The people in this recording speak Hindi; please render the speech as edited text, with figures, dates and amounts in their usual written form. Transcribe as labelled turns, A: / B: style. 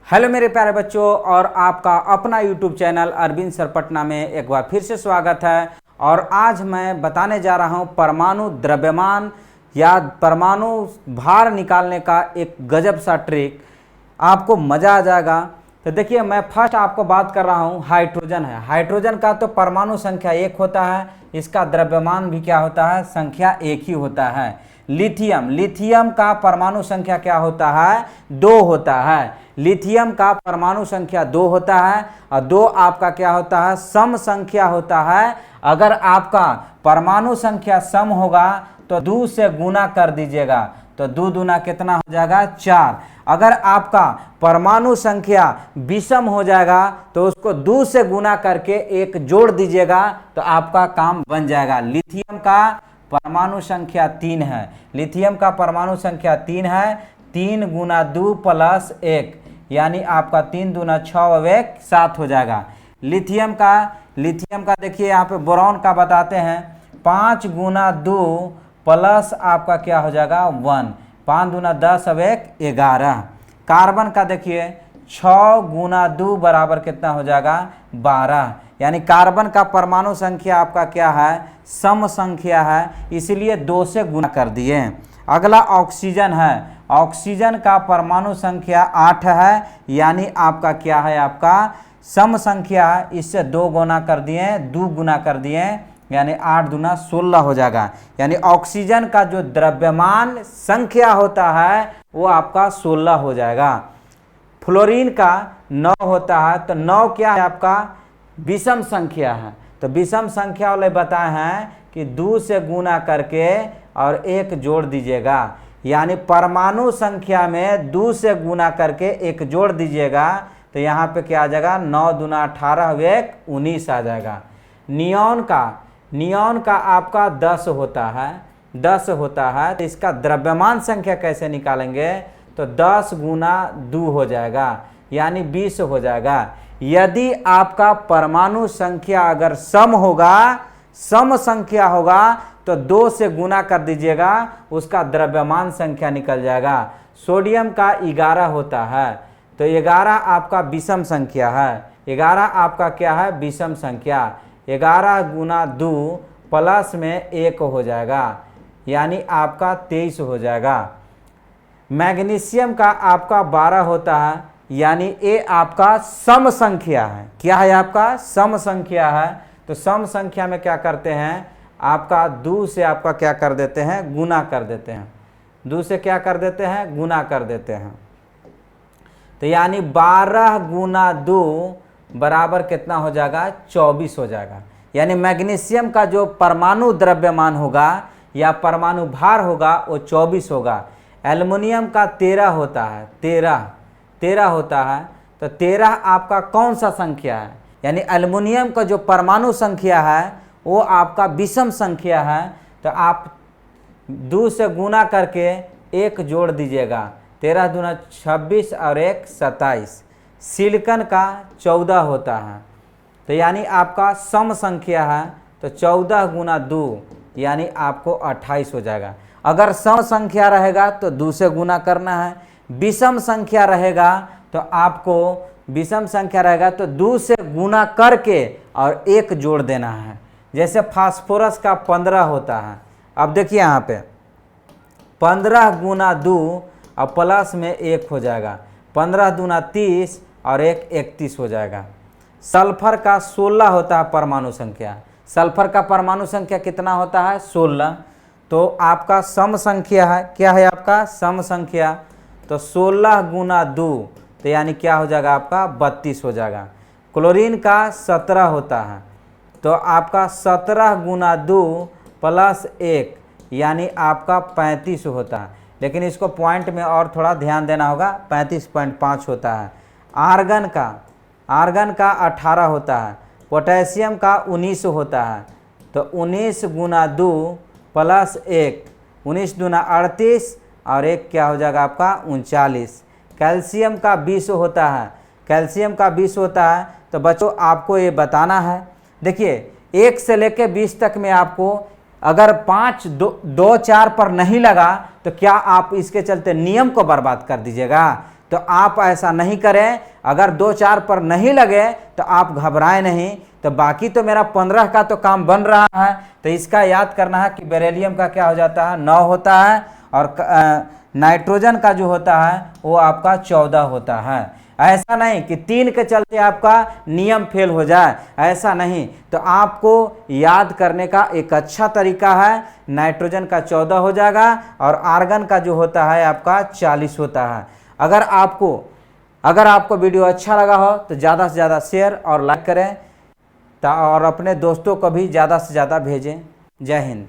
A: हेलो मेरे प्यारे बच्चों, और आपका अपना YouTube channel Arvind sir Patna में एक बार फिर से स्वागत है। और आज मैं बताने जा रहा हूं परमाणु द्रव्यमान या परमाणु भार निकालने का एक गजब सा ट्रिक। आपको मज़ा आ जाएगा। तो देखिए, मैं फर्स्ट आपको बात कर रहा हूं, हाइड्रोजन है। हाइड्रोजन का तो परमाणु संख्या 1 होता है, इसका द्रव्यमान भी क्या होता है, संख्या 1 ही होता है। लिथियम का परमाणु संख्या क्या होता है, 2 होता है। लिथियम का परमाणु संख्या 2 होता है, और 2 आपका क्या होता है, सम संख्या होता है। अगर आपका परमाणु संख्या सम होगा तो 2 से गुना कर दीजिएगा, तो 2 दूना कितना हो जाएगा, 4। अगर आपका परमाणु संख्या विषम हो जाएगा तो उसको 2 से गुना करके 1 जोड़ दीजिएगा, तो आपका काम बन जाएगा। लिथियम का परमाणु संख्या 3 है। लिथियम का परमाणु संख्या 3 है। 3 गुना 2 प्लस 1, यानी आपका 3 दूना 6 और 1 7 हो जाएगा। लिथियम का देखिए यहाँ पे बोरॉन का बताते हैं, 5 गुना 2 प्लस आपका क्या हो जाएगा, 1। 5 दूना 10 और 1 11। कार्बन का देखिए 6 गुना 2 बराबर कितना हो जाएगा, 12। यानी कार्बन का परमाणु संख्या आपका क्या है, सम संख्या है, इसलिए 2 से गुना कर दिए। अगला ऑक्सीजन है। ऑक्सीजन का परमाणु संख्या 8 है, यानी आपका क्या है, आपका सम संख्या है, इससे 2 गुना कर दिए, 2 गुना कर दिए, यानी 8 दूना 16 हो जाएगा। यानी ऑक्सीजन का जो द्रव्यमान संख्या होता है वो आपका 16 हो जाएगा। फ्लोरीन का 9 होता है, तो 9 क्या है, आपका विषम संख्या है। तो विषम संख्या वाले बताए हैं कि 2 से गुना करके और 1 जोड़ दीजिएगा, यानी परमाणु संख्या में 2 से गुना करके 1 जोड़ दीजिएगा, तो यहाँ पे क्या आ जाएगा, 9 दूना 18 और 1 19 आ जाएगा। नियॉन का आपका 10 होता है, 10 होता है। तो इसका द्रव्यमान संख्या कैसे निकालेंगे, तो 10 गुना 2 हो जाएगा, यानी 20 हो जाएगा। यदि आपका परमाणु संख्या अगर सम संख्या होगा तो 2 से गुना कर दीजिएगा, उसका द्रव्यमान संख्या निकल जाएगा। सोडियम का 11 होता है, तो 11 आपका विषम संख्या है। 11 आपका क्या है, विषम संख्या। 11 गुना 2 प्लस में 1 हो जाएगा, यानी आपका 23 हो जाएगा। मैग्नीशियम का आपका 12 होता है, यानी ये आपका सम संख्या है। क्या है, आपका सम संख्या है। तो सम संख्या में क्या करते हैं, आपका 2 से आपका क्या कर देते हैं, गुना कर देते हैं। 2 से क्या कर देते हैं, गुना कर देते हैं। तो यानी 12 गुना 2 बराबर कितना हो जाएगा, 24 हो जाएगा। यानी मैग्नीशियम का जो परमाणु द्रव्यमान होगा या परमाणु भार होगा वो 24 होगा। एल्युमिनियम का 13 होता है, 13 होता है। तो 13 आपका कौन सा संख्या है, यानी एल्युमिनियम का जो परमाणु संख्या है वो आपका विषम संख्या है। तो आप 2 से गुना करके 1 जोड़ दीजिएगा, 13 दूना 26 और 1 27। सिलिकॉन का 14 होता है, तो यानी आपका सम संख्या है, तो 14 गुना 2 यानी आपको 28 हो जाएगा। अगर सम संख्या रहेगा तो 2 से गुना करना है। विषम संख्या रहेगा तो 2 से गुना करके और 1 जोड़ देना है। जैसे फास्फोरस का 15 होता है। अब देखिए यहाँ पे 15 गुना 2 और प्लस में 1 हो जाएगा, 15 दूना 30 और 1 31 हो जाएगा। सल्फर का 16 होता है परमाणु संख्या। सल्फर का परमाणु संख्या कितना होता है, 16। तो आपका सम संख्या है, क्या है आपका सम संख्या, तो 16 गुना 2 तो यानी क्या हो जाएगा, आपका 32 हो जाएगा। क्लोरीन का 17 होता है, तो आपका 17 गुना 2 प्लस 1 यानी आपका 35 होता है। लेकिन इसको पॉइंट में और थोड़ा ध्यान देना होगा, 35.5 होता है। आर्गन का 18 होता है। पोटेशियम का 19 होता है, तो 19 गुना 2 प्लस 1, 19 दूना 38 और 1 क्या हो जाएगा, आपका 39। कैल्शियम का 20 होता है। तो बच्चों आपको ये बताना है, देखिए 1 से लेकर 20 तक में आपको अगर 5 2 4 पर नहीं लगा तो क्या आप इसके चलते नियम को बर्बाद कर दीजिएगा। तो आप ऐसा नहीं करें। अगर 2-4 पर नहीं लगे तो आप घबराएं नहीं। तो बाकी तो मेरा 15 का तो काम बन रहा है। तो इसका याद करना है कि बेरिलियम का क्या हो जाता है, 9 होता है, और नाइट्रोजन का जो होता है वो आपका 14 होता है। ऐसा नहीं कि 3 के चलते आपका नियम फेल हो जाए, ऐसा नहीं। तो आपको याद करने का एक अच्छा तरीका है, नाइट्रोजन का 14 हो जाएगा और आर्गन का जो होता है आपका 40 होता है। अगर आपको वीडियो अच्छा लगा हो तो ज़्यादा से ज़्यादा शेयर और लाइक करें और अपने दोस्तों को भी ज़्यादा से ज़्यादा भेजें। जय हिंद।